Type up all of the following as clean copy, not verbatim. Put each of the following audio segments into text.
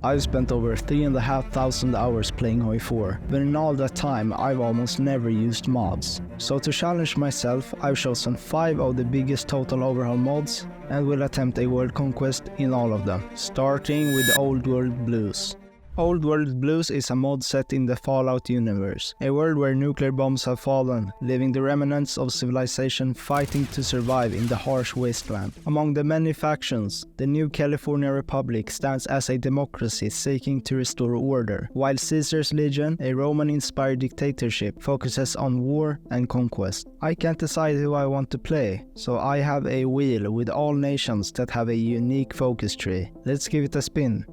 I've spent over 3,500 hours playing HOI4, but in all that time I've almost never used mods. So to challenge myself, I've chosen 5 of the biggest total overhaul mods and will attempt a world conquest in all of them, starting with Old World Blues. Old World Blues is a mod set in the Fallout universe, a world where nuclear bombs have fallen, leaving the remnants of civilization fighting to survive in the harsh wasteland. Among the many factions, the new California Republic stands as a democracy seeking to restore order, while Caesar's Legion, a Roman-inspired dictatorship, focuses on war and conquest. I can't decide who I want to play, so I have a wheel with all nations that have a unique focus tree. Let's give it a spin.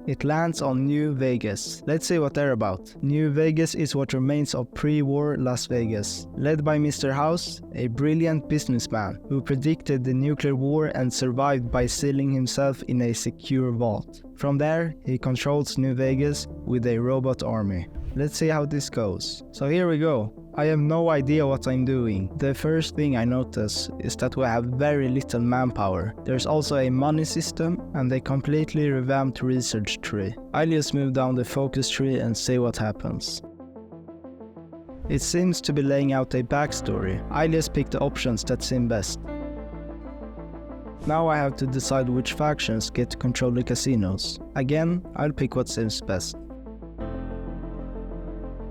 It lands on New Vegas. Let's see what they're about. New Vegas is what remains of pre-war Las Vegas, led by Mr. House, a brilliant businessman who predicted the nuclear war and survived by sealing himself in a secure vault. From there, he controls New Vegas with a robot army. Let's see how this goes. So here we go. I have no idea what I'm doing. The first thing I notice is that we have very little manpower. There's also a money system and a completely revamped research tree. I'll just move down the focus tree and see what happens. It seems to be laying out a backstory. I'll just pick the options that seem best. Now I have to decide which factions get to control the casinos. Again, I'll pick what seems best.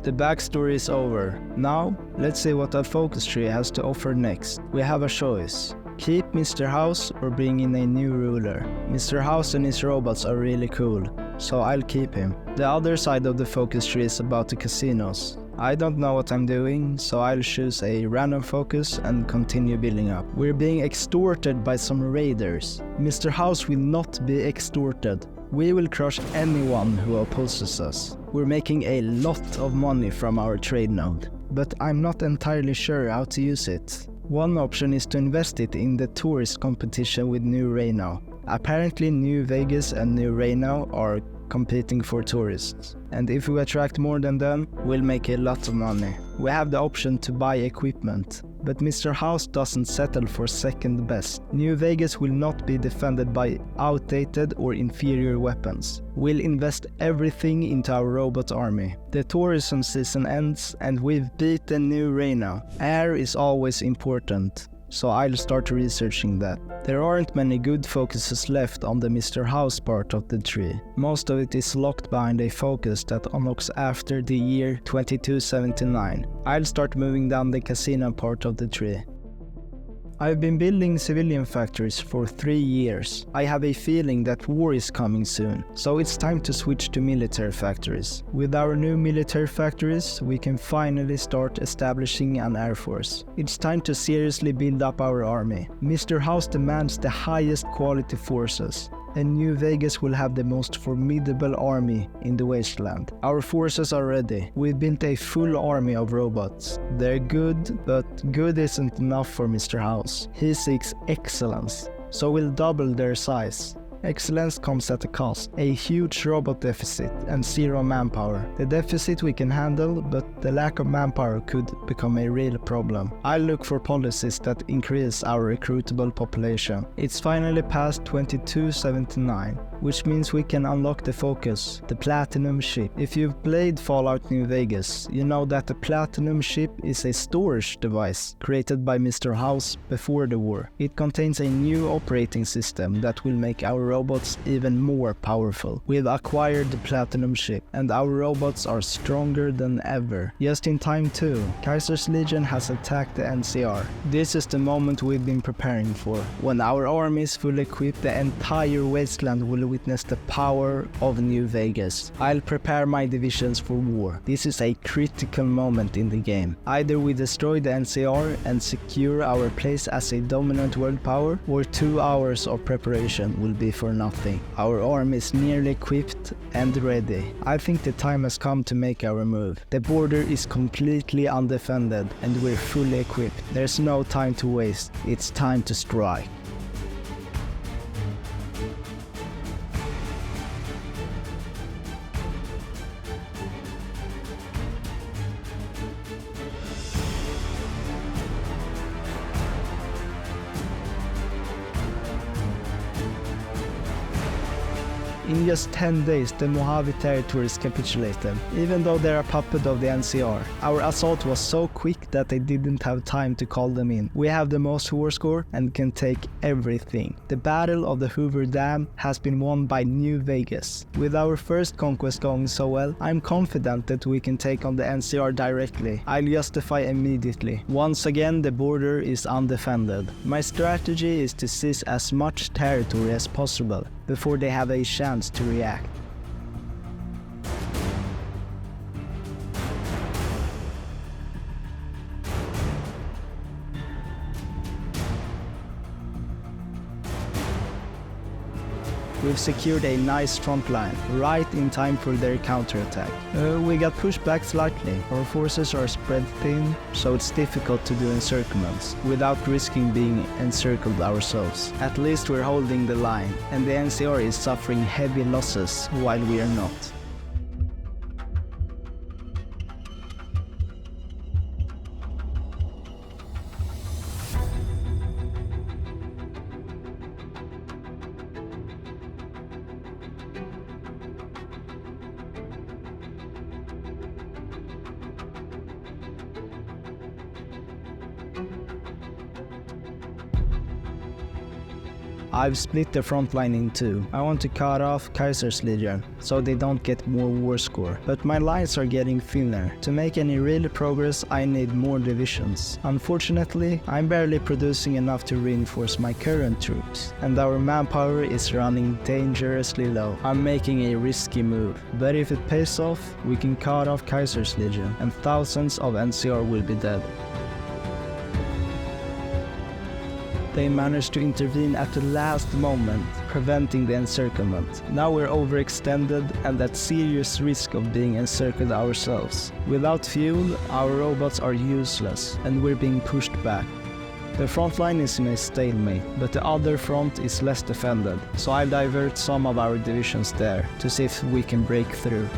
The backstory is over. Now, let's see what our focus tree has to offer next. We have a choice. Keep Mr. House or bring in a new ruler. Mr. House and his robots are really cool, so I'll keep him. The other side of the focus tree is about the casinos. I don't know what I'm doing, so I'll choose a random focus and continue building up. We're being extorted by some raiders. Mr. House will not be extorted. We will crush anyone who opposes us. We're making a lot of money from our trade node, but I'm not entirely sure how to use it. One option is to invest it in the tourist competition with New Reno. Apparently New Vegas and New Reno are competing for tourists, and if we attract more than them, we'll make a lot of money. We have the option to buy equipment, but Mr. House doesn't settle for second best. New Vegas will not be defended by outdated or inferior weapons. We'll invest everything into our robot army. The tourism season ends and we've beaten New Reno. Air is always important, so I'll start researching that. There aren't many good focuses left on the Mr. House part of the tree. Most of it is locked behind a focus that unlocks after the year 2279. I'll start moving down the casino part of the tree. I've been building civilian factories for 3 years. I have a feeling that war is coming soon, so it's time to switch to military factories. With our new military factories, we can finally start establishing an air force. It's time to seriously build up our army. Mr. House demands the highest quality forces, and New Vegas will have the most formidable army in the wasteland. Our forces are ready. We've built a full army of robots. They're good, but good isn't enough for Mr. House. He seeks excellence, so we'll double their size. Excellence comes at a cost, a huge robot deficit and 0 manpower. The deficit we can handle, but the lack of manpower could become a real problem. I'll look for policies that increase our recruitable population. It's finally past 2279, which means we can unlock the focus, the Platinum Ship. If you've played Fallout New Vegas, you know that the Platinum Ship is a storage device created by Mr. House before the war. It contains a new operating system that will make our robots even more powerful. We've acquired the Platinum Ship, and our robots are stronger than ever. Just in time too. Caesar's Legion has attacked the NCR. This is the moment we've been preparing for. When our army is fully equipped, the entire wasteland will witness the power of New Vegas. I'll prepare my divisions for war. This is a critical moment in the game. Either we destroy the NCR and secure our place as a dominant world power, or 2 hours of preparation will be for nothing. Our army is nearly equipped and ready. I think the time has come to make our move. The border is completely undefended and we're fully equipped. There's no time to waste. It's time to strike. In just 10 days, the Mojave territories capitulated, even though they're a puppet of the NCR. Our assault was so quick that they didn't have time to call them in. We have the most war score and can take everything. The Battle of the Hoover Dam has been won by New Vegas. With our first conquest going so well, I'm confident that we can take on the NCR directly. I'll justify immediately. Once again, the border is undefended. My strategy is to seize as much territory as possible before they have a chance to react. We've secured a nice front line, right in time for their counterattack. We got pushed back slightly. Our forces are spread thin, so it's difficult to do encirclements without risking being encircled ourselves. At least we're holding the line, and the NCR is suffering heavy losses while we are not. I've split the front line in two. I want to cut off Kaiser's Legion, so they don't get more war score. But my lines are getting thinner. To make any real progress, I need more divisions. Unfortunately, I'm barely producing enough to reinforce my current troops, and our manpower is running dangerously low. I'm making a risky move, but if it pays off, we can cut off Kaiser's Legion, and thousands of NCR will be dead. They managed to intervene at the last moment, preventing the encirclement. Now we're overextended and at serious risk of being encircled ourselves. Without fuel, our robots are useless, and we're being pushed back. The front line is in a stalemate, but the other front is less defended, so I'll divert some of our divisions there to see if we can break through.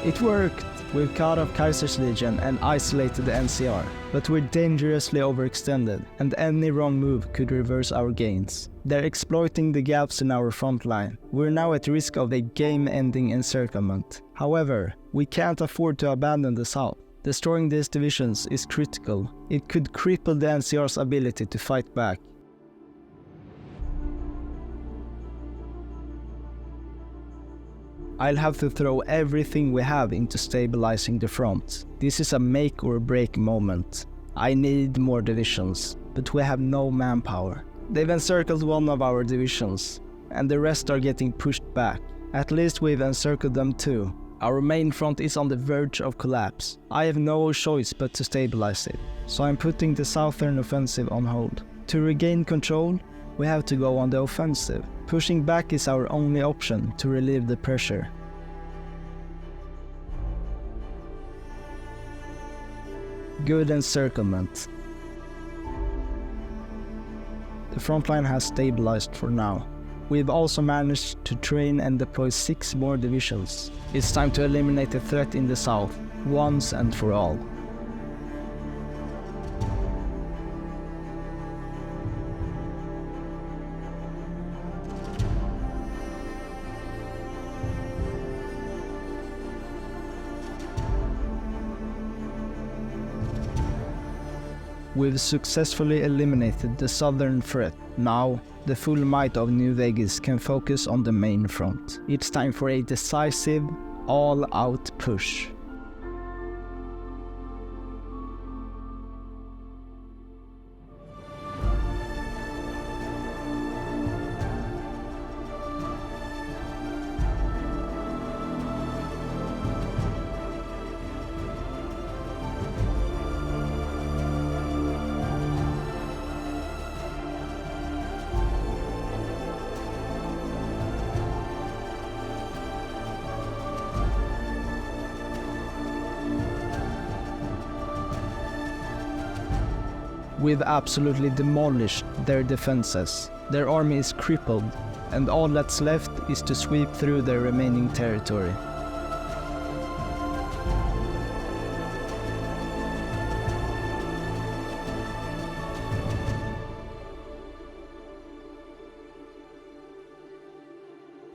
It worked! We've cut off Kaiser's Legion and isolated the NCR, but we're dangerously overextended, and any wrong move could reverse our gains. They're exploiting the gaps in our front line. We're now at risk of a game-ending encirclement. However, we can't afford to abandon the south. Destroying these divisions is critical. It could cripple the NCR's ability to fight back. I'll have to throw everything we have into stabilizing the front. This is a make or break moment. I need more divisions, but we have no manpower. They've encircled one of our divisions, and the rest are getting pushed back. At least we've encircled them too. Our main front is on the verge of collapse. I have no choice but to stabilize it, so I'm putting the southern offensive on hold. To regain control, we have to go on the offensive. Pushing back is our only option to relieve the pressure. Good encirclement. The front line has stabilized for now. We've also managed to train and deploy 6 more divisions. It's time to eliminate the threat in the south, once and for all. We've successfully eliminated the southern threat. Now, the full might of New Vegas can focus on the main front. It's time for a decisive, all-out push. We've absolutely demolished their defenses. Their army is crippled, and all that's left is to sweep through their remaining territory.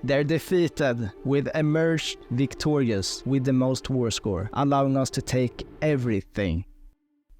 They're defeated with emerged victorious with the most war score, allowing us to take everything.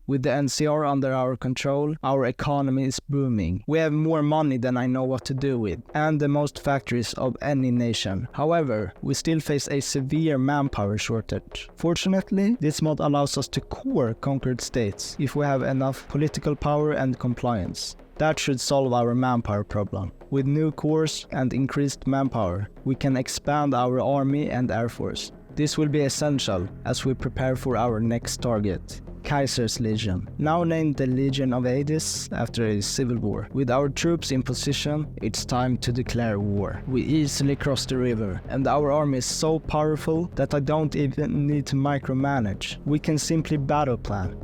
With the NCR under our control, our economy is booming. We have more money than I know what to do with, and the most factories of any nation. However, we still face a severe manpower shortage. Fortunately, this mod allows us to core conquered states if we have enough political power and compliance. That should solve our manpower problem. With new cores and increased manpower, we can expand our army and air force. This will be essential as we prepare for our next target. Kaiser's Legion, now named the Legion of Hades after a civil war. With our troops in position, it's time to declare war. We easily cross the river, and our army is so powerful that I don't even need to micromanage. We can simply battle plan.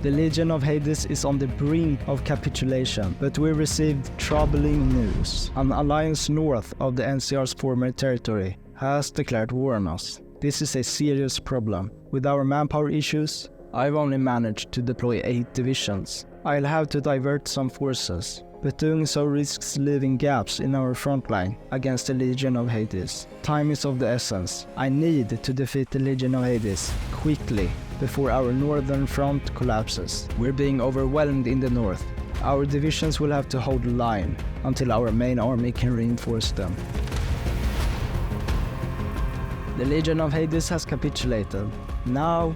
The Legion of Hades is on the brink of capitulation, but we received troubling news. An alliance north of the NCR's former territory has declared war on us. This is a serious problem. With our manpower issues, I've only managed to deploy 8 divisions. I'll have to divert some forces, but doing so risks leaving gaps in our front line against the Legion of Hades. Time is of the essence. I need to defeat the Legion of Hades quickly before our northern front collapses. We're being overwhelmed in the north. Our divisions will have to hold the line until our main army can reinforce them. The Legion of Hades has capitulated. Now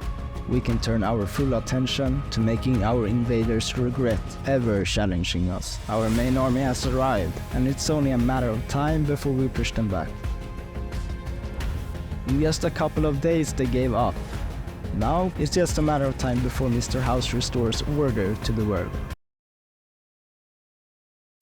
we can turn our full attention to making our invaders regret ever challenging us. Our main army has arrived, and it's only a matter of time before we push them back. In just a couple of days they gave up. Now it's just a matter of time before Mr. House restores order to the world.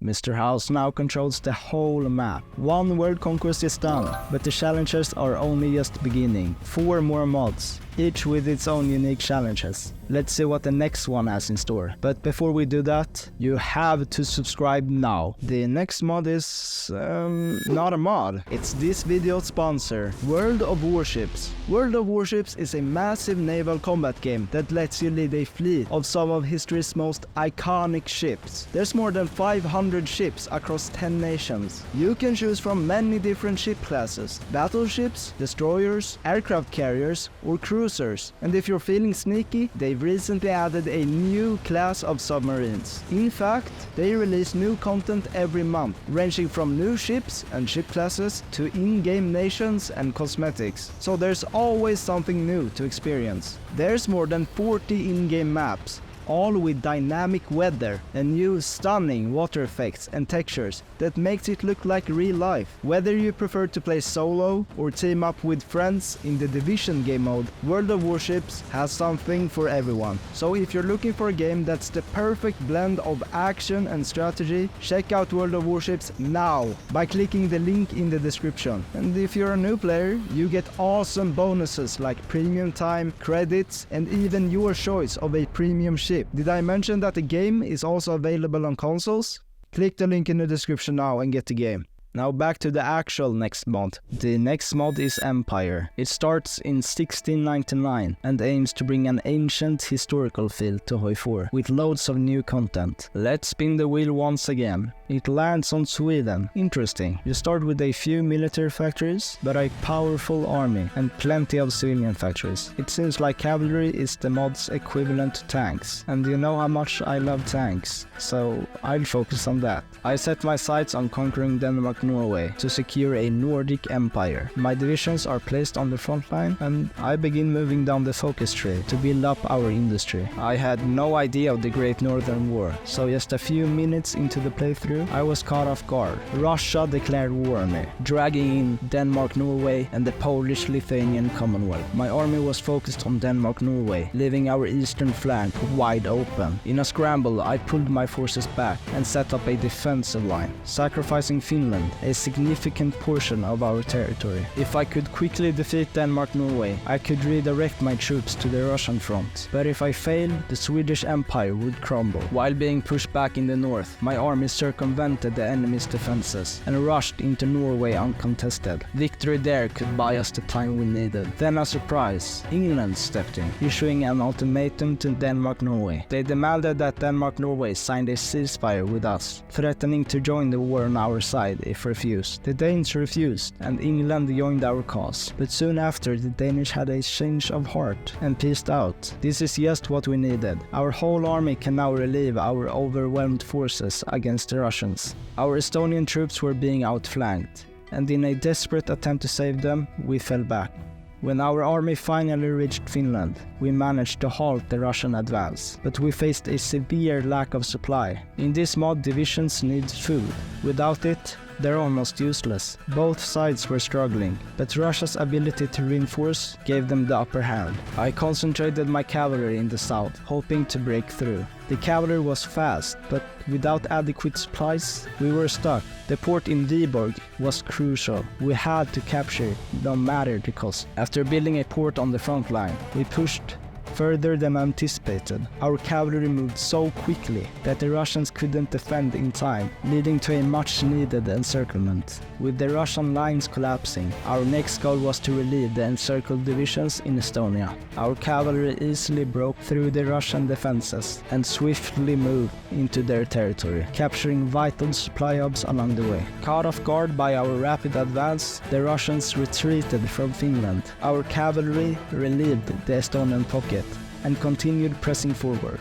Mr. House now controls the whole map. One world conquest is done, but the challenges are only just beginning. 4 more mods, each with its own unique challenges. Let's see what the next one has in store. But before we do that, you have to subscribe now. The next mod is not a mod. It's this video's sponsor, World of Warships. World of Warships is a massive naval combat game that lets you lead a fleet of some of history's most iconic ships. There's more than 500 ships across 10 nations. You can choose from many different ship classes: battleships, destroyers, aircraft carriers, or cruisers. And if you're feeling sneaky, they've recently added a new class of submarines. In fact, they release new content every month, ranging from new ships and ship classes to in-game nations and cosmetics. So there's always something new to experience. There's more than 40 in-game maps, all with dynamic weather and new stunning water effects and textures that makes it look like real life. Whether you prefer to play solo or team up with friends in the Division game mode, World of Warships has something for everyone. So if you're looking for a game that's the perfect blend of action and strategy, check out World of Warships now by clicking the link in the description. And if you're a new player, you get awesome bonuses like premium time, credits, and even your choice of a premium ship. Did I mention that the game is also available on consoles? Click the link in the description now and get the game. Now back to the actual next mod. The next mod is Empire. It starts in 1699 and aims to bring an ancient historical feel to HOI4 with loads of new content. Let's spin the wheel once again. It lands on Sweden. Interesting. You start with a few military factories, but a powerful army and plenty of civilian factories. It seems like cavalry is the mod's equivalent to tanks. And you know how much I love tanks, so I'll focus on that. I set my sights on conquering Denmark Denmark, Norway to secure a Nordic empire. My divisions are placed on the front line and I begin moving down the focus tree to build up our industry. I had no idea of the Great Northern War, so just a few minutes into the playthrough I was caught off guard. Russia declared war on me, dragging in Denmark, Norway and the Polish-Lithuanian Commonwealth. My army was focused on Denmark, Norway, leaving our eastern flank wide open. In a scramble I pulled my forces back and set up a defensive line, sacrificing Finland, a significant portion of our territory. If I could quickly defeat Denmark, Norway, I could redirect my troops to the Russian front. But if I failed, the Swedish Empire would crumble. While being pushed back in the north, my army circumvented the enemy's defenses and rushed into Norway uncontested. Victory there could buy us the time we needed. Then a surprise, England stepped in, issuing an ultimatum to Denmark, Norway. They demanded that Denmark, Norway signed a ceasefire with us, threatening to join the war on our side if refused. The Danes refused, and England joined our cause. But soon after, the Danish had a change of heart and peaced out. This is just what we needed. Our whole army can now relieve our overwhelmed forces against the Russians. Our Estonian troops were being outflanked, and in a desperate attempt to save them, we fell back. When our army finally reached Finland, we managed to halt the Russian advance, but we faced a severe lack of supply. In this mod, divisions need food. Without it, they're almost useless. Both sides were struggling, but Russia's ability to reinforce gave them the upper hand. I concentrated my cavalry in the south, hoping to break through. The cavalry was fast, but without adequate supplies, we were stuck. The port in Viborg was crucial. We had to capture it, no matter the cost. After building a port on the front line, we pushed further than anticipated. Our cavalry moved so quickly that the Russians couldn't defend in time, leading to a much-needed encirclement. With the Russian lines collapsing, our next goal was to relieve the encircled divisions in Estonia. Our cavalry easily broke through the Russian defenses and swiftly moved into their territory, capturing vital supply hubs along the way. Caught off guard by our rapid advance, the Russians retreated from Finland. Our cavalry relieved the Estonian pocket and continued pressing forward.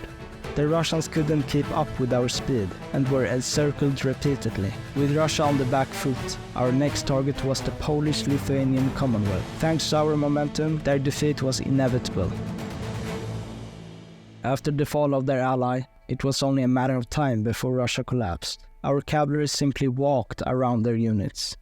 The Russians couldn't keep up with our speed and were encircled repeatedly. With Russia on the back foot, our next target was the Polish-Lithuanian Commonwealth. Thanks to our momentum, their defeat was inevitable. After the fall of their ally, it was only a matter of time before Russia collapsed. Our cavalry simply walked around their units.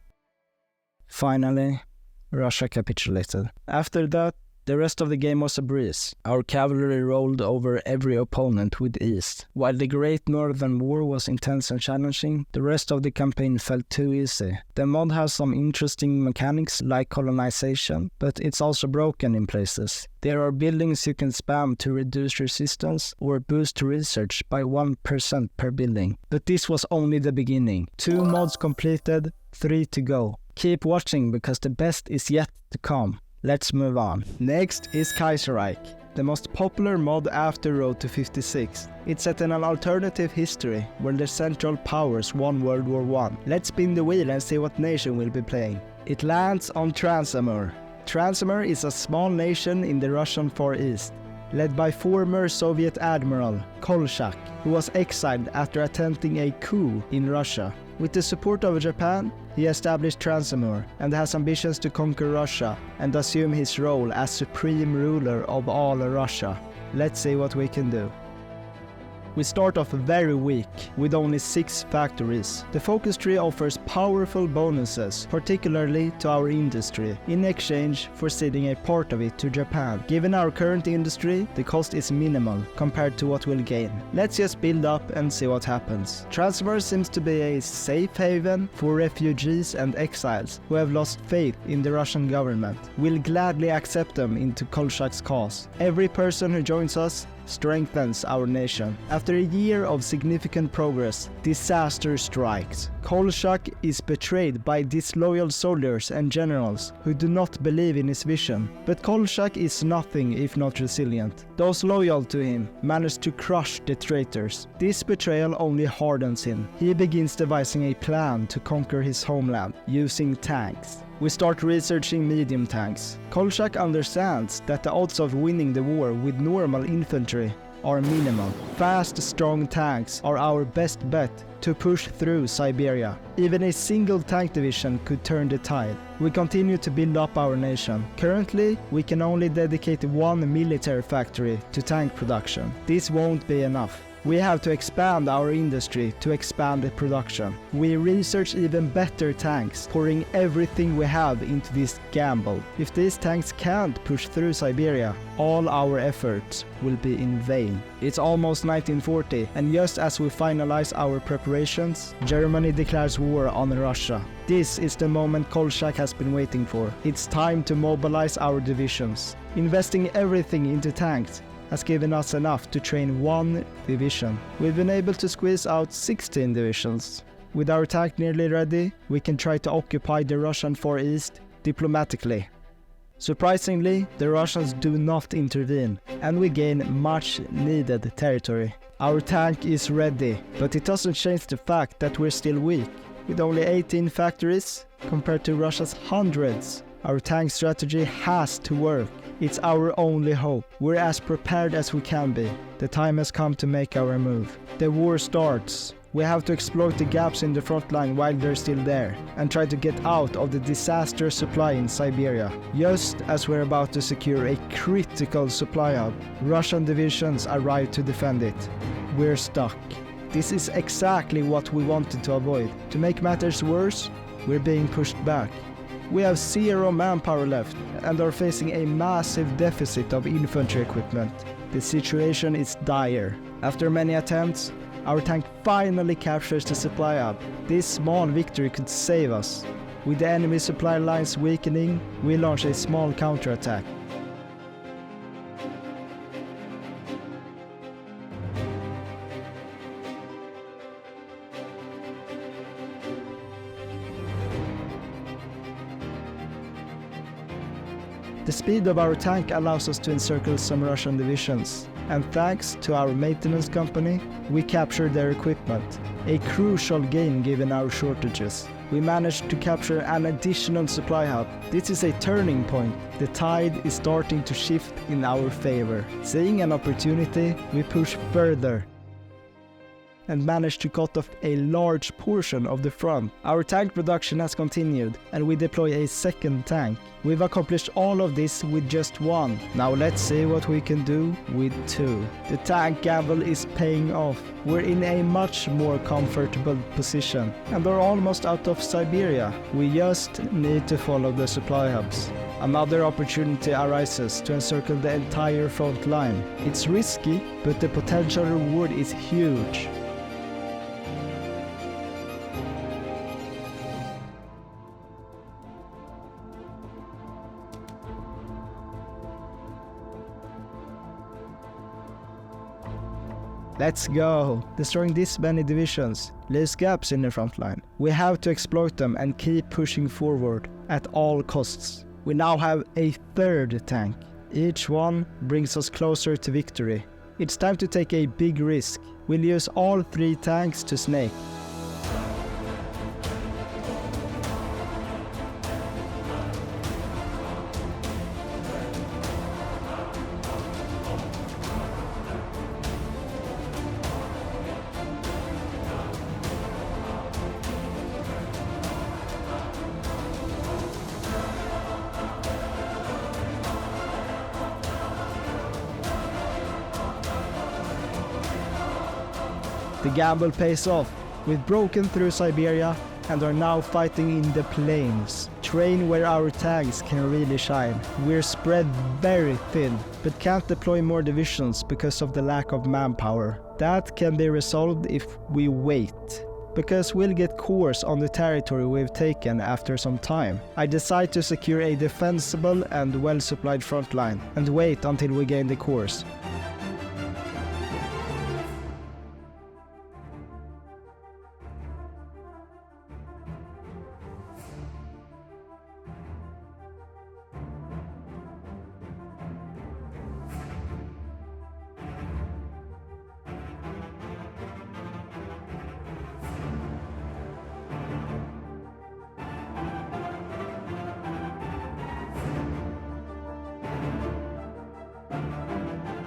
Finally, Russia capitulated. After that, the rest of the game was a breeze. Our cavalry rolled over every opponent with ease. While the Great Northern War was intense and challenging, the rest of the campaign felt too easy. The mod has some interesting mechanics like colonization, but it's also broken in places. There are buildings you can spam to reduce resistance or boost research by 1% per building. But this was only the beginning. 2 mods completed, 3 to go. Keep watching because the best is yet to come. Let's move on. Next is Kaiserreich, the most popular mod after Road to 56. It's set in an alternative history where the Central Powers won World War I. Let's spin the wheel and see what nation will be playing. It lands on Transamur. Transamur is a small nation in the Russian Far East, led by former Soviet Admiral Kolchak, who was exiled after attempting a coup in Russia. With the support of Japan, he established Transamur and has ambitions to conquer Russia and assume his role as supreme ruler of all Russia. Let's see what we can do. We start off very weak, with only 6 factories. The focus tree offers powerful bonuses, particularly to our industry, in exchange for ceding a part of it to Japan. Given our current industry, the cost is minimal compared to what we'll gain. Let's just build up and see what happens. Transamur seems to be a safe haven for refugees and exiles who have lost faith in the Russian government. We'll gladly accept them into Kolchak's cause. Every person who joins us strengthens our nation. After a year of significant progress, disaster strikes. Kolchak is betrayed by disloyal soldiers and generals who do not believe in his vision. But Kolchak is nothing if not resilient. Those loyal to him manage to crush the traitors. This betrayal only hardens him. He begins devising a plan to conquer his homeland using tanks. We start researching medium tanks. Kolchak understands that the odds of winning the war with normal infantry are minimal. Fast, strong tanks are our best bet to push through Siberia. Even a single tank division could turn the tide. We continue to build up our nation. Currently, we can only dedicate one military factory to tank production. This won't be enough. We have to expand our industry to expand the production. We research even better tanks, pouring everything we have into this gamble. If these tanks can't push through Siberia, all our efforts will be in vain. It's almost 1940, and just as we finalize our preparations, Germany declares war on Russia. This is the moment Kolchak has been waiting for. It's time to mobilize our divisions. Investing everything into tanks has given us enough to train one division. We've been able to squeeze out 16 divisions. With our tank nearly ready, we can try to occupy the Russian Far East diplomatically. Surprisingly, the Russians do not intervene, and we gain much needed territory. Our tank is ready, but it doesn't change the fact that we're still weak. With only 18 factories, compared to Russia's hundreds, our tank strategy has to work. It's our only hope. We're as prepared as we can be. The time has come to make our move. The war starts. We have to exploit the gaps in the front line while they're still there, and try to get out of the disastrous supply in Siberia. Just as we're about to secure a critical supply hub, Russian divisions arrive to defend it. We're stuck. This is exactly what we wanted to avoid. To make matters worse, we're being pushed back. We have zero manpower left and are facing a massive deficit of infantry equipment. The situation is dire. After many attempts, our tank finally captures the supply hub. This small victory could save us. With the enemy supply lines weakening, we launch a small counterattack. The speed of our tank allows us to encircle some Russian divisions, and thanks to our maintenance company, we captured their equipment, a crucial gain given our shortages. We managed to capture an additional supply hub. This is a turning point. The tide is starting to shift in our favor. Seeing an opportunity, we push further and managed to cut off a large portion of the front. Our tank production has continued, and we deploy a second tank. We've accomplished all of this with just one. Now let's see what we can do with two. The tank gamble is paying off. We're in a much more comfortable position, and are almost out of Siberia. We just need to follow the supply hubs. Another opportunity arises to encircle the entire front line. It's risky, but the potential reward is huge. Let's go! Destroying this many divisions leaves gaps in the front line. We have to exploit them and keep pushing forward at all costs. We now have a third tank. Each one brings us closer to victory. It's time to take a big risk. We'll use all three tanks to snake. The gamble pays off. We've broken through Siberia and are now fighting in the plains. Terrain where our tanks can really shine. We're spread very thin, but can't deploy more divisions because of the lack of manpower. That can be resolved if we wait, because we'll get cores on the territory we've taken after some time. I decide to secure a defensible and well-supplied front line and wait until we gain the cores.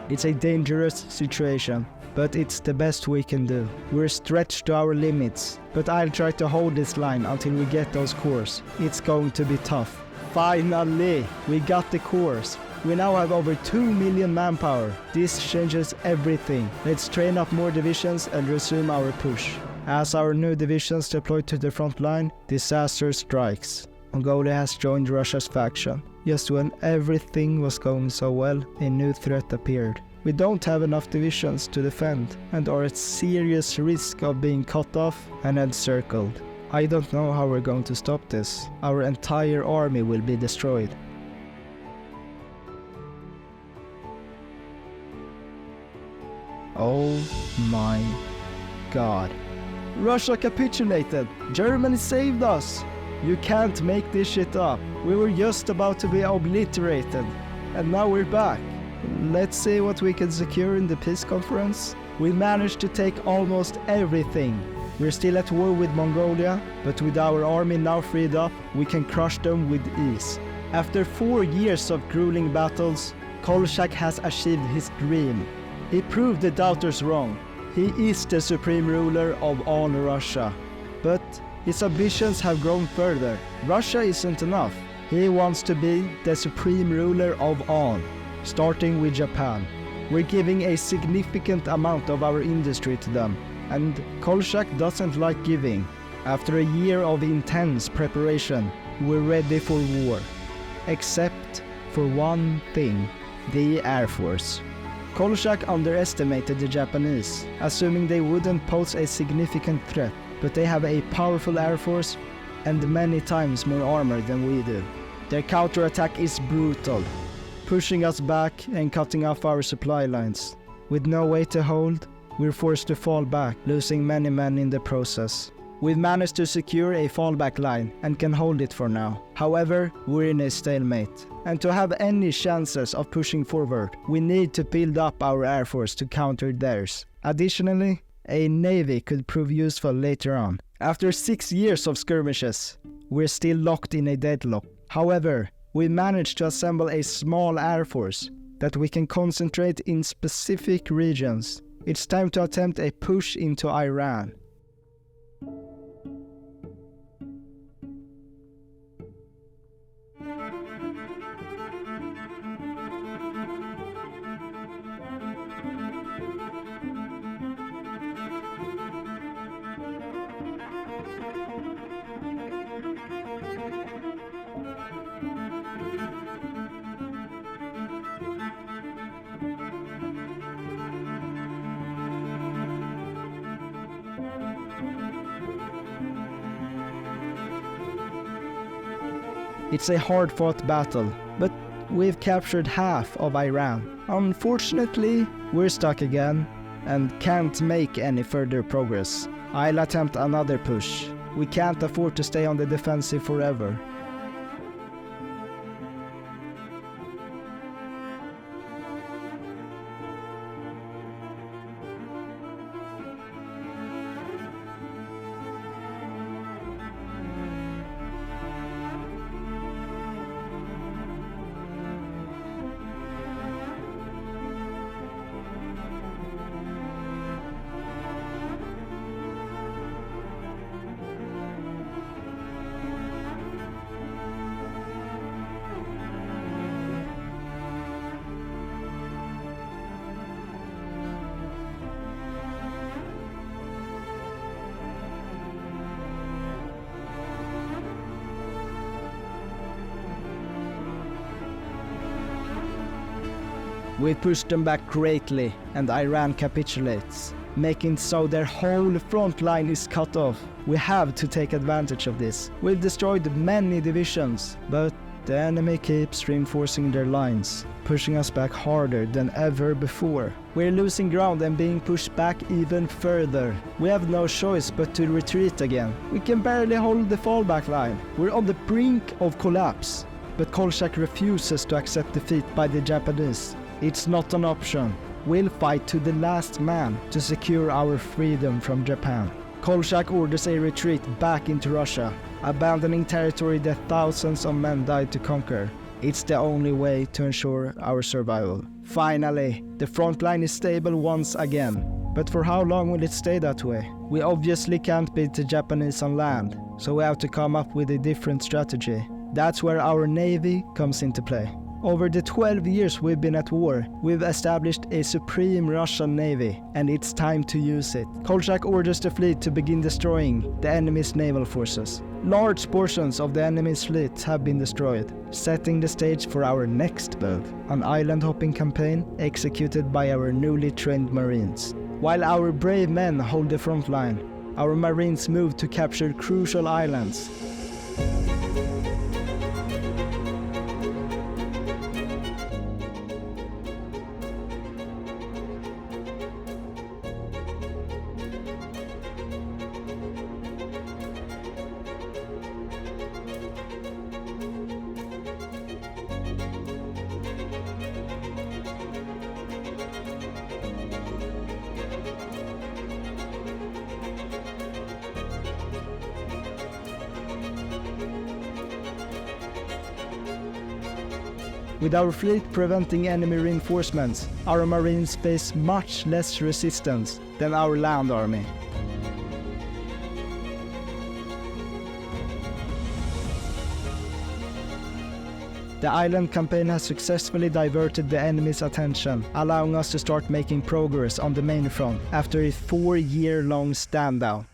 It's a dangerous situation, but it's the best we can do. We're stretched to our limits, but I'll try to hold this line until we get those cores. It's going to be tough. Finally, we got the cores. We now have over 2 million manpower. This changes everything. Let's train up more divisions and resume our push. As our new divisions deploy to the front line, disaster strikes. Mongolia has joined Russia's faction. Just when everything was going so well, a new threat appeared. We don't have enough divisions to defend and are at serious risk of being cut off and encircled. I don't know how we're going to stop this. Our entire army will be destroyed. Oh my god. Russia capitulated! Germany saved us! You can't make this shit up. We were just about to be obliterated. And now we're back. Let's see what we can secure in the peace conference. We managed to take almost everything. We're still at war with Mongolia, but with our army now freed up, we can crush them with ease. After 4 years of grueling battles, Kolchak has achieved his dream. He proved the doubters wrong. He is the supreme ruler of all Russia. But his ambitions have grown further. Russia isn't enough. He wants to be the supreme ruler of all, starting with Japan. We're giving a significant amount of our industry to them, and Kolchak doesn't like giving. After a year of intense preparation, we're ready for war. Except for one thing, the Air Force. Kolchak underestimated the Japanese, assuming they wouldn't pose a significant threat, but they have a powerful Air Force and many times more armor than we do. Their counterattack is brutal, pushing us back and cutting off our supply lines. With no way to hold, we're forced to fall back, losing many men in the process. We've managed to secure a fallback line and can hold it for now. However, we're in a stalemate. And to have any chances of pushing forward, we need to build up our Air Force to counter theirs. Additionally, a navy could prove useful later on. After 6 years of skirmishes, we're still locked in a deadlock. However, we managed to assemble a small Air Force that we can concentrate in specific regions. It's time to attempt a push into Iran. It's a hard-fought battle, but we've captured half of Iran. Unfortunately, we're stuck again and can't make any further progress. I'll attempt another push. We can't afford to stay on the defensive forever. We pushed them back greatly, and Iran capitulates, making so their whole front line is cut off. We have to take advantage of this. We've destroyed many divisions, but the enemy keeps reinforcing their lines, pushing us back harder than ever before. We're losing ground and being pushed back even further. We have no choice but to retreat again. We can barely hold the fallback line. We're on the brink of collapse. But Kolchak refuses to accept defeat by the Japanese. It's not an option. We'll fight to the last man to secure our freedom from Japan. Kolchak orders a retreat back into Russia, abandoning territory that thousands of men died to conquer. It's the only way to ensure our survival. Finally, the front line is stable once again. But for how long will it stay that way? We obviously can't beat the Japanese on land, so we have to come up with a different strategy. That's where our navy comes into play. Over the 12 years we've been at war, we've established a supreme Russian navy, and it's time to use it. Kolchak orders the fleet to begin destroying the enemy's naval forces. Large portions of the enemy's fleet have been destroyed, setting the stage for our next move, an island-hopping campaign executed by our newly trained marines. While our brave men hold the front line, our marines move to capture crucial islands. With our fleet preventing enemy reinforcements, our marines face much less resistance than our land army. The island campaign has successfully diverted the enemy's attention, allowing us to start making progress on the main front after a 4-year-long stand-down.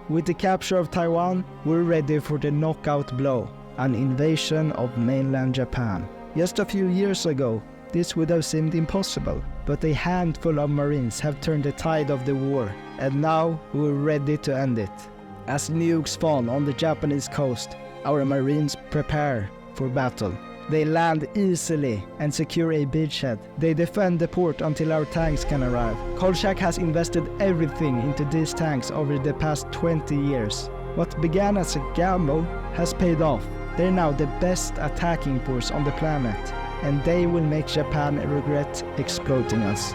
With the capture of Taiwan, we're ready for the knockout blow, an invasion of mainland Japan. Just a few years ago, this would have seemed impossible, but a handful of Marines have turned the tide of the war, and now we're ready to end it. As nukes fall on the Japanese coast, our Marines prepare for battle. They land easily and secure a beachhead. They defend the port until our tanks can arrive. Kolchak has invested everything into these tanks over the past 20 years. What began as a gamble has paid off. They're now the best attacking force on the planet, and they will make Japan regret exploiting us.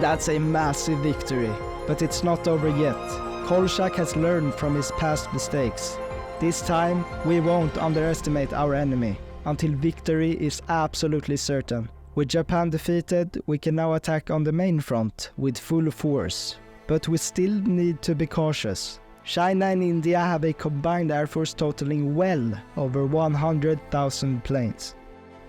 That's a massive victory, but it's not over yet. Kolchak has learned from his past mistakes. This time, we won't underestimate our enemy, until victory is absolutely certain. With Japan defeated, we can now attack on the main front with full force. But we still need to be cautious. China and India have a combined air force totaling well over 100,000 planes.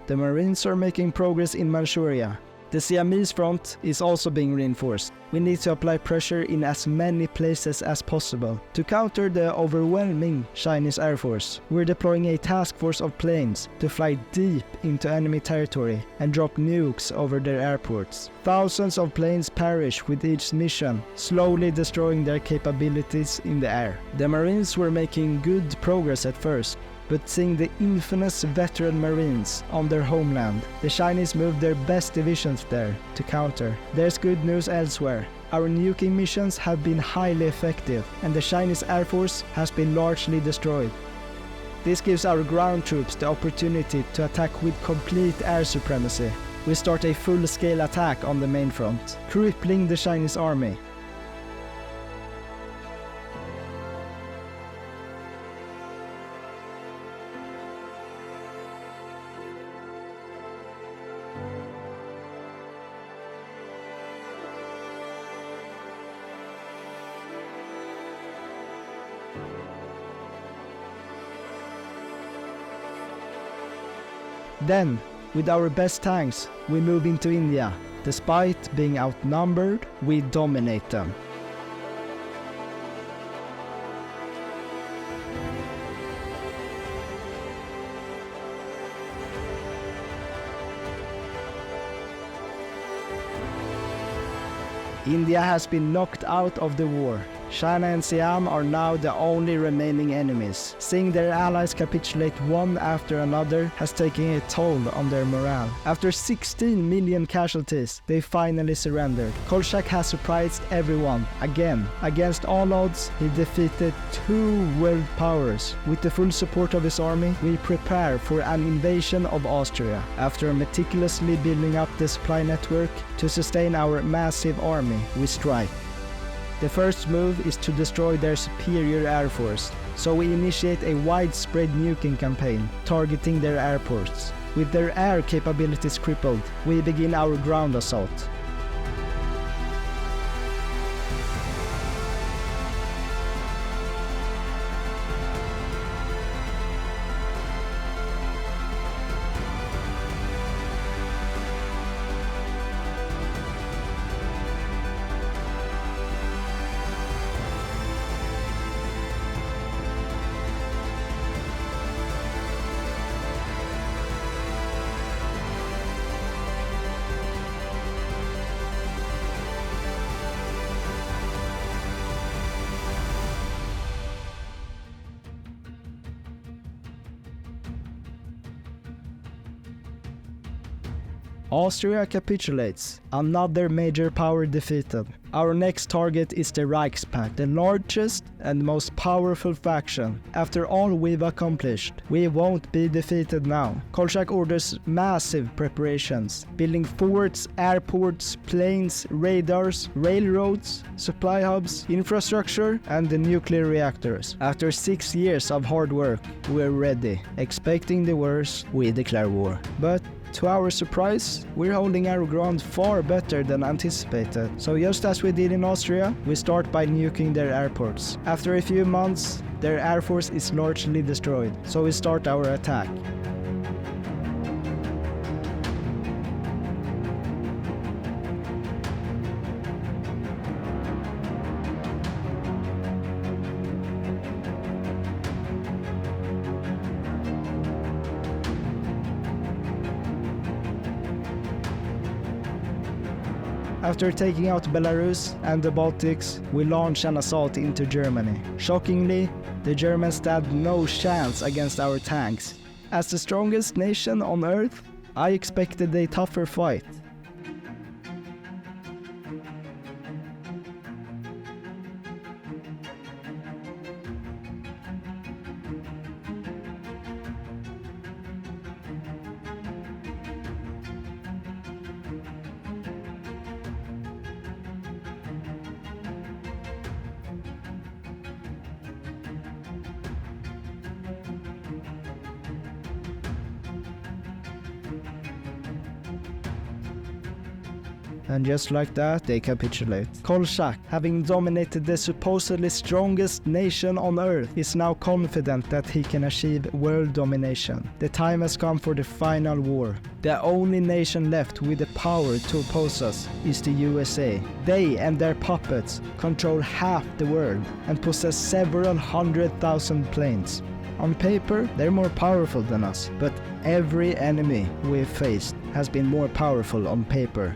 The Marines are making progress in Manchuria. The Siamese front is also being reinforced. We need to apply pressure in as many places as possible. To counter the overwhelming Chinese Air Force, we're deploying a task force of planes to fly deep into enemy territory and drop nukes over their airports. Thousands of planes perish with each mission, slowly destroying their capabilities in the air. The Marines were making good progress at first, but seeing the infamous veteran Marines on their homeland, the Chinese moved their best divisions there to counter. There's good news elsewhere. Our nuking missions have been highly effective, and the Chinese Air Force has been largely destroyed. This gives our ground troops the opportunity to attack with complete air supremacy. We start a full-scale attack on the main front, crippling the Chinese army. Then, with our best tanks, we move into India. Despite being outnumbered, we dominate them. India has been knocked out of the war. China and Siam are now the only remaining enemies. Seeing their allies capitulate one after another has taken a toll on their morale. After 16 million casualties, they finally surrendered. Kolchak has surprised everyone. Again, against all odds, he defeated 2 world powers. With the full support of his army, we prepare for an invasion of Austria. After meticulously building up the supply network to sustain our massive army, we strike. The first move is to destroy their superior air force, so we initiate a widespread nuking campaign, targeting their airports. With their air capabilities crippled, we begin our ground assault. Austria capitulates, another major power defeated. Our next target is the Reichspakt, the largest and most powerful faction. After all we've accomplished, we won't be defeated now. Kolchak orders massive preparations, building forts, airports, planes, radars, railroads, supply hubs, infrastructure, and the nuclear reactors. After 6 years of hard work, we're ready. Expecting the worst, we declare war. But to our surprise, we're holding our ground far better than anticipated. So just as we did in Austria, we start by nuking their airports. After a few months, their air force is largely destroyed, so we start our attack. After taking out Belarus and the Baltics, we launch an assault into Germany. Shockingly, the Germans stand no chance against our tanks. As the strongest nation on Earth, I expected a tougher fight. And just like that, they capitulate. Kolchak, having dominated the supposedly strongest nation on Earth, is now confident that he can achieve world domination. The time has come for the final war. The only nation left with the power to oppose us is the USA. They and their puppets control half the world and possess several 100,000 planes. On paper, they're more powerful than us, but every enemy we've faced has been more powerful on paper.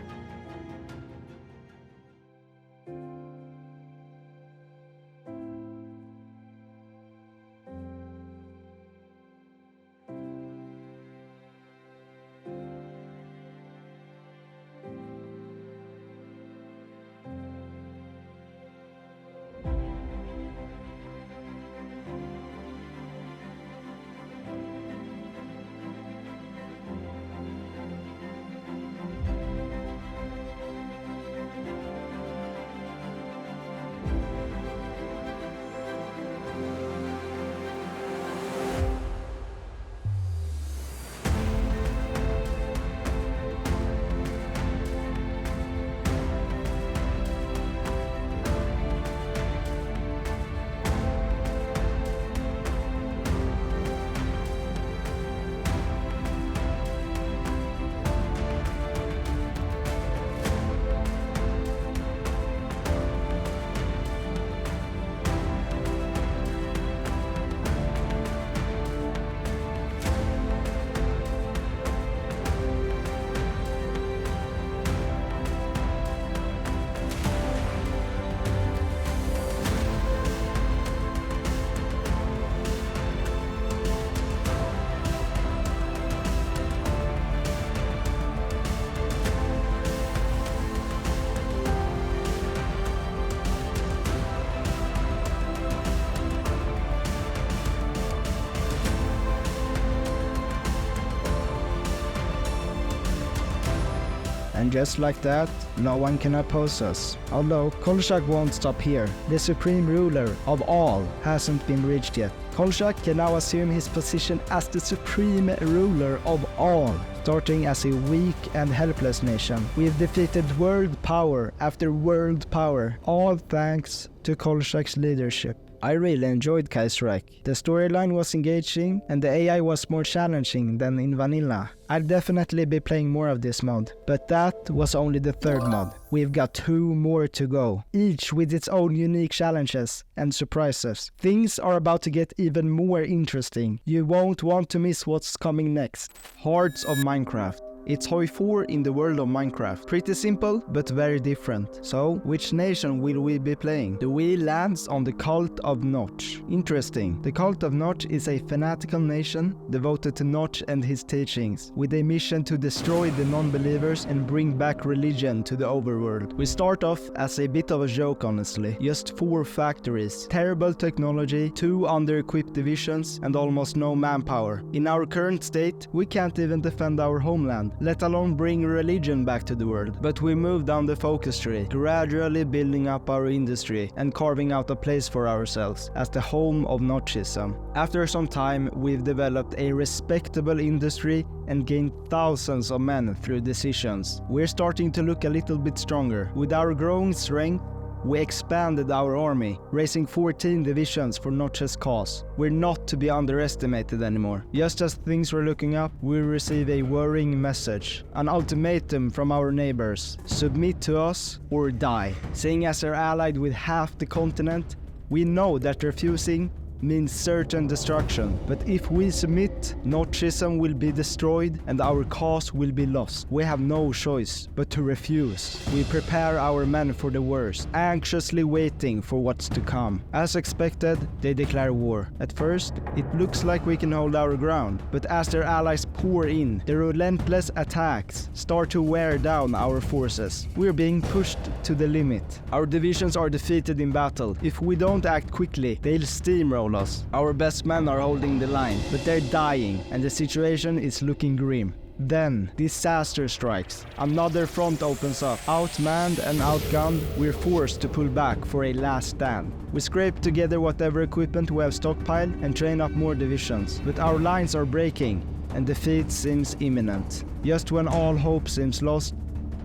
And just like that, no one can oppose us. Although Kolchak won't stop here. The supreme ruler of all hasn't been reached yet. Kolchak can now assume his position as the supreme ruler of all. Starting as a weak and helpless nation, we've defeated world power after world power, all thanks to Kolchak's leadership. I really enjoyed Kaiserreich. The storyline was engaging and the AI was more challenging than in vanilla. I'll definitely be playing more of this mod, but that was only the third mod. We've got 2 more to go, each with its own unique challenges and surprises. Things are about to get even more interesting. You won't want to miss what's coming next. Hearts of Minecraft. It's HOI4 in the world of Minecraft. Pretty simple, but very different. So, which nation will we be playing? The wheel lands on the Cult of Notch. Interesting. The Cult of Notch is a fanatical nation devoted to Notch and his teachings, with a mission to destroy the non-believers and bring back religion to the overworld. We start off as a bit of a joke, honestly. Just 4 factories, terrible technology, 2 under-equipped divisions, and almost no manpower. In our current state, we can't even defend our homeland, let alone bring religion back to the world. But we move down the focus tree, gradually building up our industry and carving out a place for ourselves as the home of Notchism. After some time, we've developed a respectable industry and gained thousands of men through decisions. We're starting to look a little bit stronger. With our growing strength, we expanded our army, raising 14 divisions for Notch's cause. We're not to be underestimated anymore. Just as things were looking up, we receive a worrying message. An ultimatum from our neighbors. Submit to us or die. Seeing as they're allied with half the continent, we know that refusing means certain destruction. But if we submit, Notchism will be destroyed and our cause will be lost. We have no choice but to refuse. We prepare our men for the worst, anxiously waiting for what's to come. As expected, they declare war. At first, it looks like we can hold our ground, but as their allies pour in, their relentless attacks start to wear down our forces. We're being pushed to the limit. Our divisions are defeated in battle. If we don't act quickly, they'll steamroll us. Our best men are holding the line, but they're dying, and the situation is looking grim. Then, disaster strikes. Another front opens up. Outmanned and outgunned, we're forced to pull back for a last stand. We scrape together whatever equipment we have stockpiled and train up more divisions. But our lines are breaking, and defeat seems imminent. Just when all hope seems lost,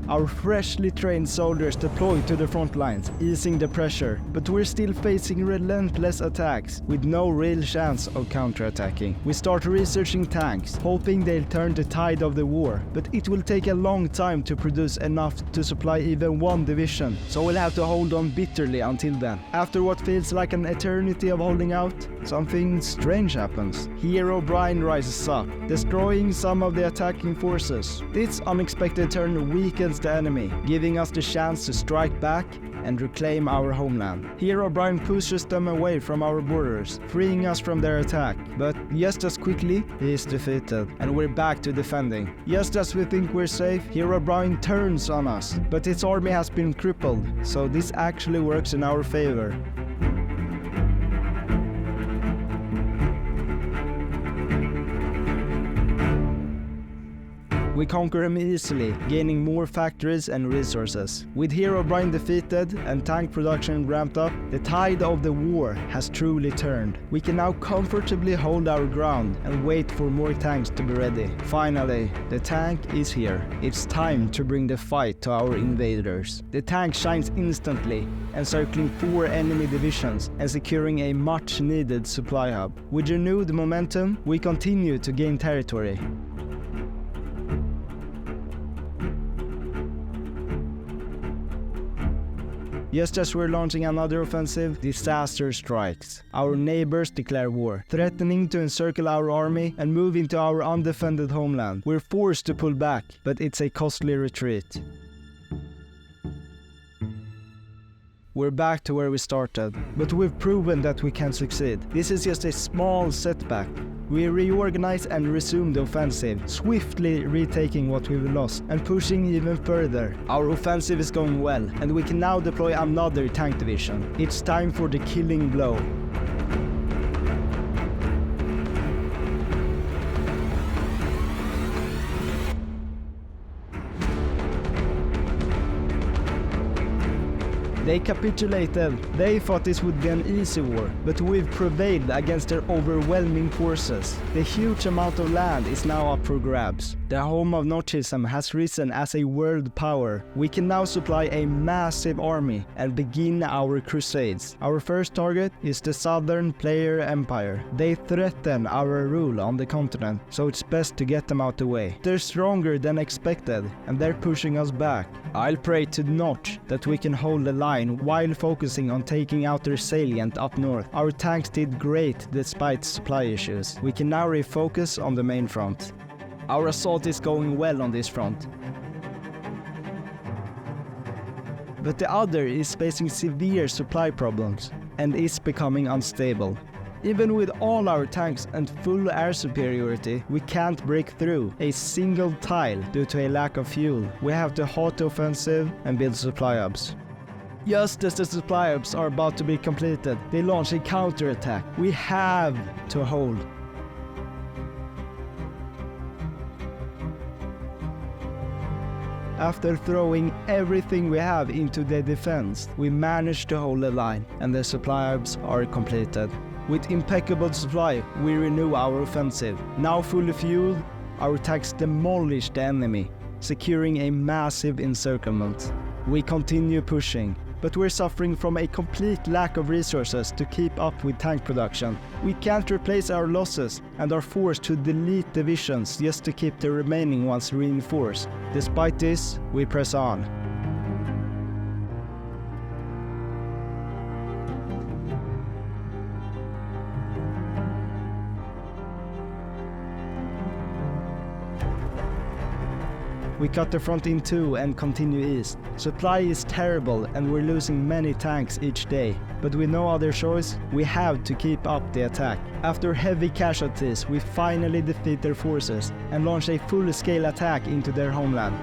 our freshly trained soldiers deploy to the front lines, easing the pressure, but we're still facing relentless attacks with no real chance of counterattacking. We start researching tanks, hoping they'll turn the tide of the war, but it will take a long time to produce enough to supply even 1 division, so we'll have to hold on bitterly until then. After what feels like an eternity of holding out, something strange happens. Hero Brian rises up, destroying some of the attacking forces. This unexpected turn weakens the enemy, giving us the chance to strike back and reclaim our homeland. Hero Brian pushes them away from our borders, freeing us from their attack. But just as quickly, he is defeated, and we're back to defending. Just as we think we're safe, Hero Brian turns on us, but his army has been crippled, so this actually works in our favor. We conquer him easily, gaining more factories and resources. With Hero Brian defeated and tank production ramped up, the tide of the war has truly turned. We can now comfortably hold our ground and wait for more tanks to be ready. Finally, the tank is here. It's time to bring the fight to our invaders. The tank shines instantly, encircling 4 enemy divisions and securing a much-needed supply hub. With renewed momentum, we continue to gain territory. Just as we're launching another offensive, disaster strikes. Our neighbors declare war, threatening to encircle our army and move into our undefended homeland. We're forced to pull back, but it's a costly retreat. We're back to where we started, but we've proven that we can succeed. This is just a small setback. We reorganize and resume the offensive, swiftly retaking what we've lost and pushing even further. Our offensive is going well, and we can now deploy another tank division. It's time for the killing blow. They capitulated. They thought this would be an easy war, but we've prevailed against their overwhelming forces. The huge amount of land is now up for grabs. The home of Nochism has risen as a world power. We can now supply a massive army and begin our crusades. Our first target is the Southern Player Empire. They threaten our rule on the continent, so it's best to get them out the way. They're stronger than expected, and they're pushing us back. I'll pray to Notch that we can hold the line while focusing on taking out their salient up north. Our tanks did great despite supply issues. We can now refocus on the main front. Our assault is going well on this front, but the other is facing severe supply problems and is becoming unstable. Even with all our tanks and full air superiority, we can't break through a single tile due to a lack of fuel. We have to halt the offensive and build supply hubs. Just as the supply hubs are about to be completed, they launch a counterattack. We have to hold. After throwing everything we have into the defense, we managed to hold the line, and the supply hubs are completed. With impeccable supply, we renew our offensive. Now fully fueled, our tanks demolish the enemy, securing a massive encirclement. We continue pushing, but we're suffering from a complete lack of resources to keep up with tank production. We can't replace our losses and are forced to delete divisions just to keep the remaining ones reinforced. Despite this, we press on. We cut the front in two and continue east. Supply is terrible and we're losing many tanks each day. But with no other choice, we have to keep up the attack. After heavy casualties, we finally defeat their forces and launch a full-scale attack into their homeland.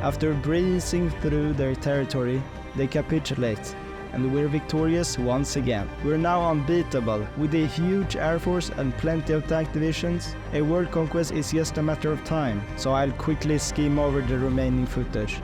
After breezing through their territory, they capitulate, and we're victorious once again. We're now unbeatable, with a huge air force and plenty of tank divisions. A world conquest is just a matter of time, so I'll quickly skim over the remaining footage.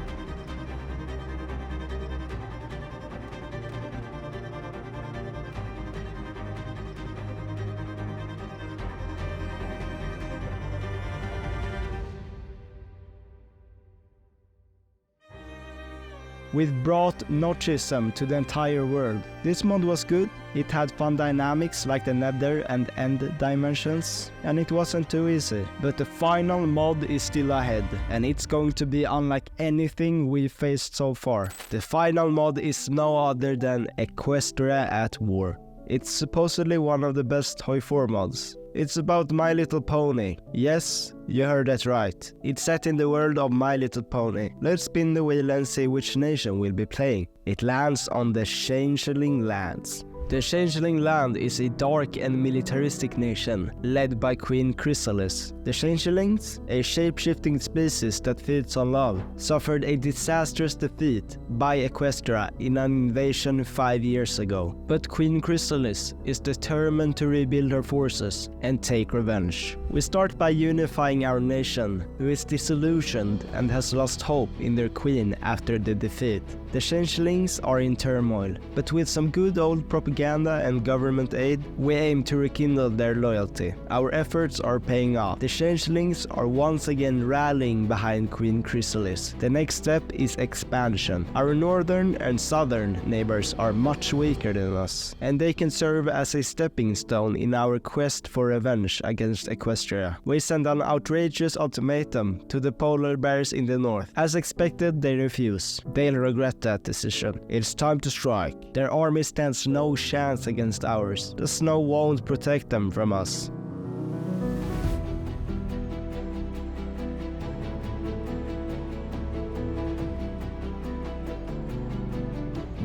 We've brought Notchism to the entire world. This mod was good, it had fun dynamics like the nether and end dimensions, and it wasn't too easy. But the final mod is still ahead, and it's going to be unlike anything we've faced so far. The final mod is no other than Equestria at War. It's supposedly one of the best HOI4 mods. It's about My Little Pony. Yes, you heard that right. It's set in the world of My Little Pony. Let's spin the wheel and see which nation we'll be playing. It lands on the Changeling Lands. The Changeling Land is a dark and militaristic nation, led by Queen Chrysalis. The Changelings, a shape-shifting species that feeds on love, suffered a disastrous defeat by Equestria in an invasion 5 years ago. But Queen Chrysalis is determined to rebuild her forces and take revenge. We start by unifying our nation, who is disillusioned and has lost hope in their queen after the defeat. The Changelings are in turmoil, but with some good old propaganda and government aid, we aim to rekindle their loyalty. Our efforts are paying off. The Changelings are once again rallying behind Queen Chrysalis. The next step is expansion. Our northern and southern neighbors are much weaker than us, and they can serve as a stepping stone in our quest for revenge against Equestria. We send an outrageous ultimatum to the polar bears in the north. As expected, they refuse. They'll regret that decision. It's time to strike. Their army stands no chance against ours. The snow won't protect them from us.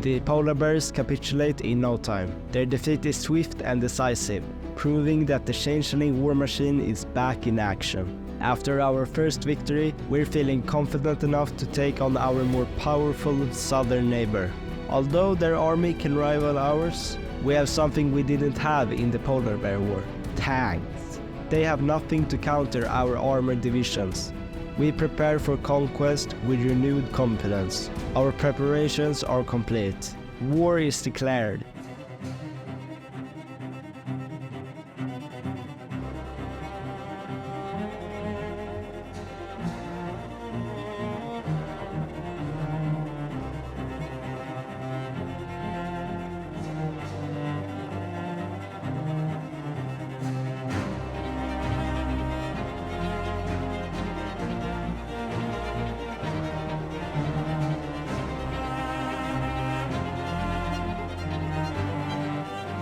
The polar bears capitulate in no time. Their defeat is swift and decisive, proving that the Changeling war machine is back in action. After our first victory, we're feeling confident enough to take on our more powerful southern neighbor. Although their army can rival ours, we have something we didn't have in the polar bear war: tanks. They have nothing to counter our armored divisions. We prepare for conquest with renewed confidence. Our preparations are complete. War is declared.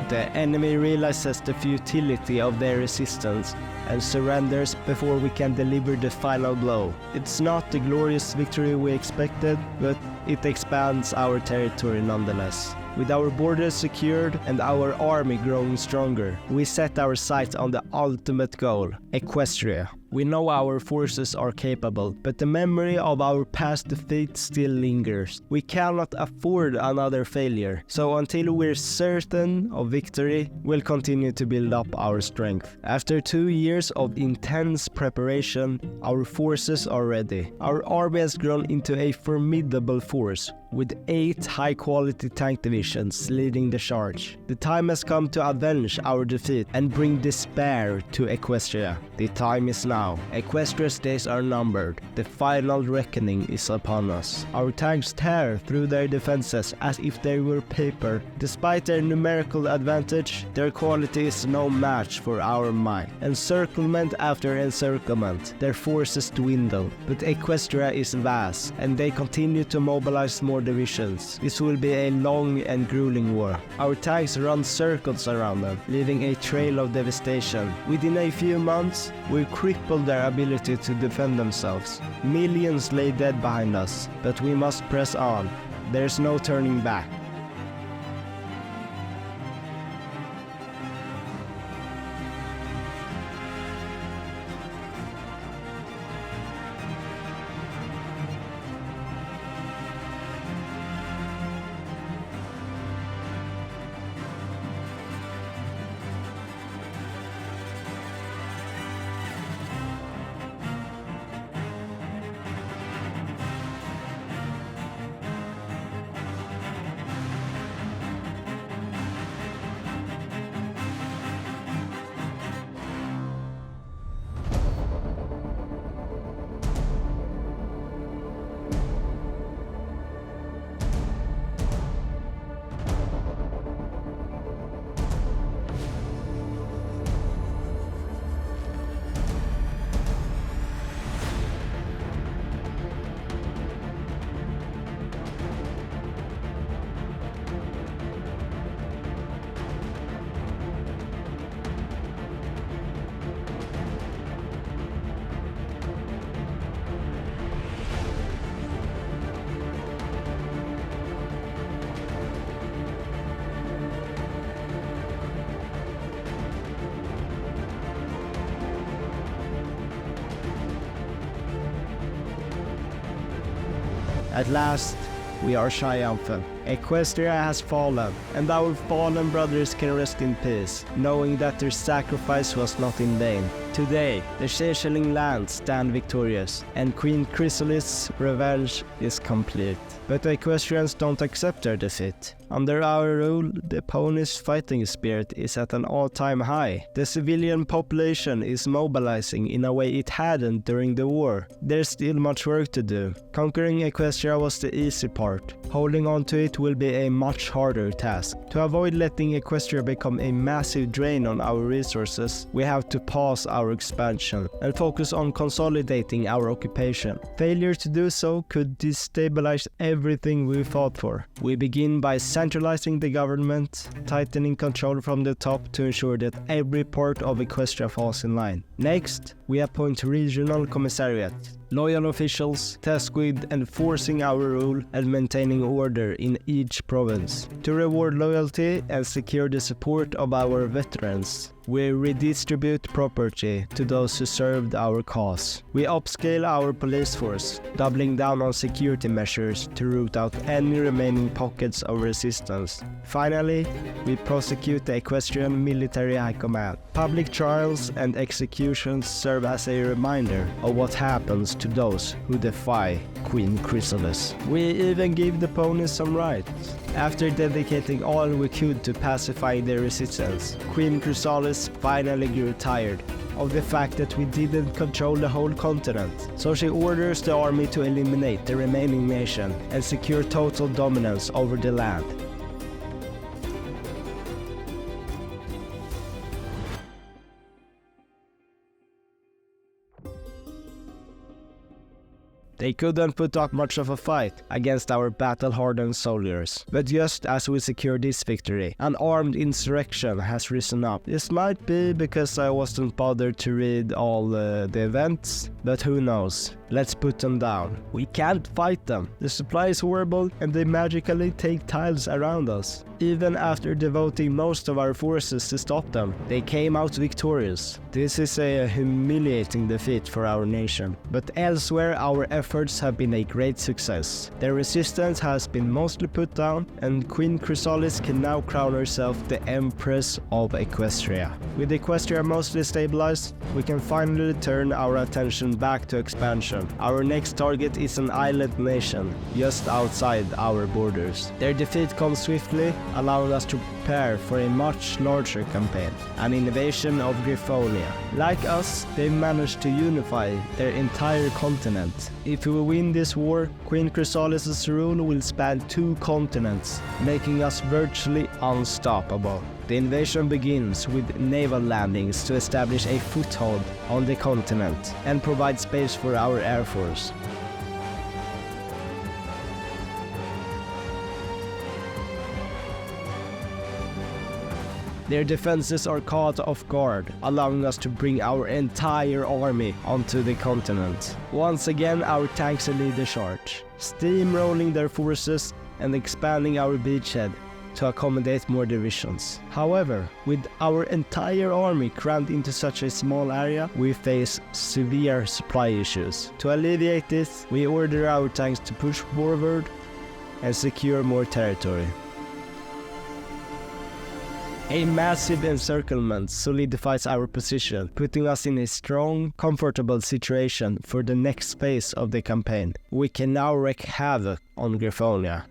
The enemy realizes the futility of their resistance and surrenders before we can deliver the final blow. It's not the glorious victory we expected, but it expands our territory nonetheless. With our borders secured and our army growing stronger, we set our sights on the ultimate goal: Equestria. We know our forces are capable, but the memory of our past defeat still lingers. We cannot afford another failure, so until we're certain of victory, we'll continue to build up our strength. After 2 years of intense preparation, our forces are ready. Our army has grown into a formidable force, with 8 high-quality tank divisions leading the charge. The time has come to avenge our defeat and bring despair to Equestria. The time is now. Equestria's days are numbered. The final reckoning is upon us. Our tanks tear through their defenses as if they were paper. Despite their numerical advantage, their quality is no match for our might. Encirclement after encirclement, their forces dwindle. But Equestria is vast, and they continue to mobilize more divisions. This will be a long and grueling war. Our tanks run circles around them, leaving a trail of devastation. Within a few months, we cripple their ability to defend themselves. Millions lay dead behind us, but we must press on. There's no turning back. At last, we are triumphant. Equestria has fallen, and our fallen brothers can rest in peace, knowing that their sacrifice was not in vain. Today, the changeling lands stand victorious, and Queen Chrysalis' revenge is complete. But the Equestrians don't accept their defeat. Under our rule, the ponies' fighting spirit is at an all-time high. The civilian population is mobilizing in a way it hadn't during the war. There's still much work to do. Conquering Equestria was the easy part. Holding on to it will be a much harder task. To avoid letting Equestria become a massive drain on our resources, we have to pause our expansion and focus on consolidating our occupation. Failure to do so could destabilize everything we fought for. We begin by centralizing the government, tightening control from the top to ensure that every part of Equestria falls in line. Next, we appoint regional commissariat, loyal officials tasked with enforcing our rule and maintaining order in each province. To reward loyalty and secure the support of our veterans, we redistribute property to those who served our cause. We upscale our police force, doubling down on security measures to root out any remaining pockets of resistance. Finally, we prosecute the Equestrian Military High Command. Public trials and executions serve as a reminder of what happens to those who defy Queen Chrysalis. We even give the ponies some rights. After dedicating all we could to pacifying their resistance, Queen Chrysalis finally grew tired of the fact that we didn't control the whole continent. So she orders the army to eliminate the remaining nation and secure total dominance over the land. They couldn't put up much of a fight against our battle-hardened soldiers. But just as we secure this victory, an armed insurrection has risen up. This might be because I wasn't bothered to read all the events, but who knows. Let's put them down. We can't fight them. The supply is horrible and they magically take tiles around us. Even after devoting most of our forces to stop them, they came out victorious. This is a humiliating defeat for our nation. But elsewhere our efforts have been a great success. Their resistance has been mostly put down and Queen Chrysalis can now crown herself the Empress of Equestria. With Equestria mostly stabilized, we can finally turn our attention back to expansion. Our next target is an island nation, just outside our borders. Their defeat comes swiftly, allowing us to prepare for a much larger campaign, an invasion of Griffonia. Like us, they managed to unify their entire continent. If we win this war, Queen Chrysalis' rule will span 2 continents, making us virtually unstoppable. The invasion begins with naval landings to establish a foothold on the continent and provide space for our air force. Their defenses are caught off guard, allowing us to bring our entire army onto the continent. Once again, our tanks lead the charge, steamrolling their forces and expanding our beachhead to accommodate more divisions. However, with our entire army crammed into such a small area, we face severe supply issues. To alleviate this, we order our tanks to push forward and secure more territory. A massive encirclement solidifies our position, putting us in a strong, comfortable situation for the next phase of the campaign. We can now wreak havoc on Griffonia.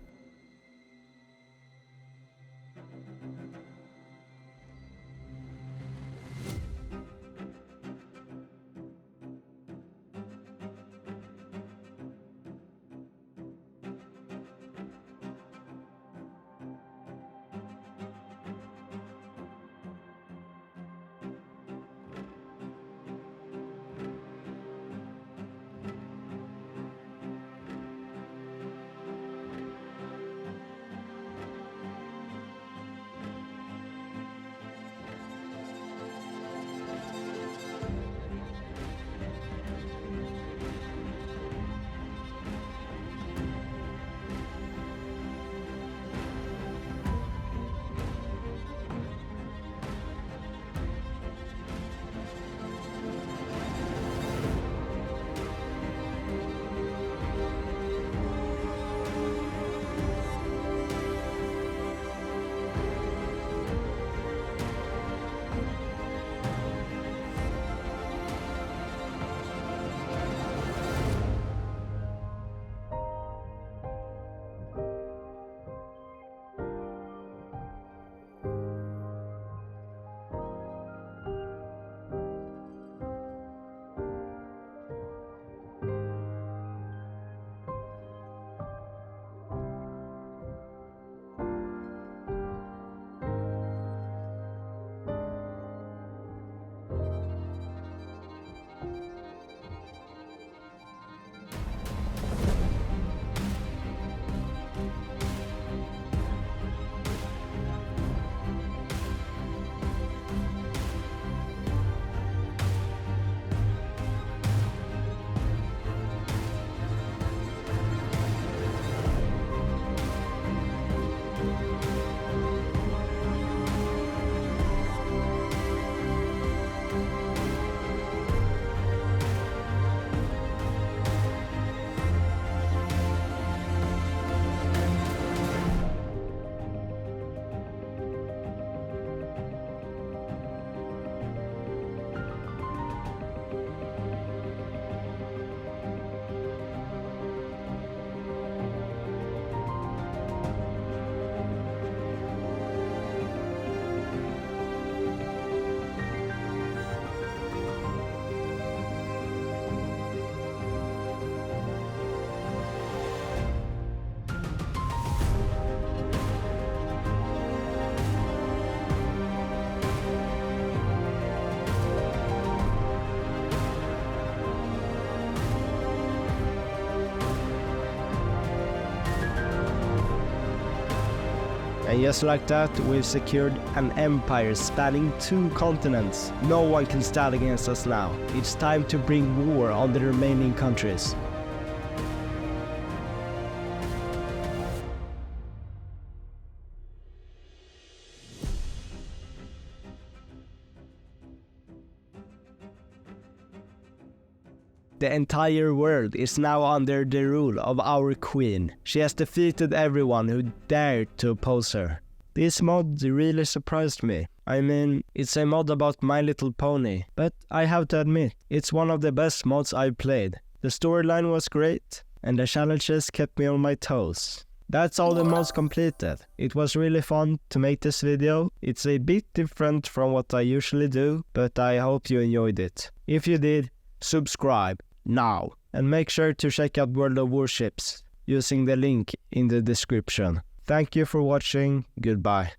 And just like that, we've secured an empire spanning 2 continents. No one can stand against us now. It's time to bring war on the remaining countries. The entire world is now under the rule of our queen. She has defeated everyone who dared to oppose her. This mod really surprised me. I mean, it's a mod about My Little Pony, but I have to admit, it's one of the best mods I've played. The storyline was great, and the challenges kept me on my toes. That's all the mods completed. It was really fun to make this video. It's a bit different from what I usually do, but I hope you enjoyed it. If you did, subscribe now, and make sure to check out World of Warships using the link in the description. Thank you for watching, goodbye.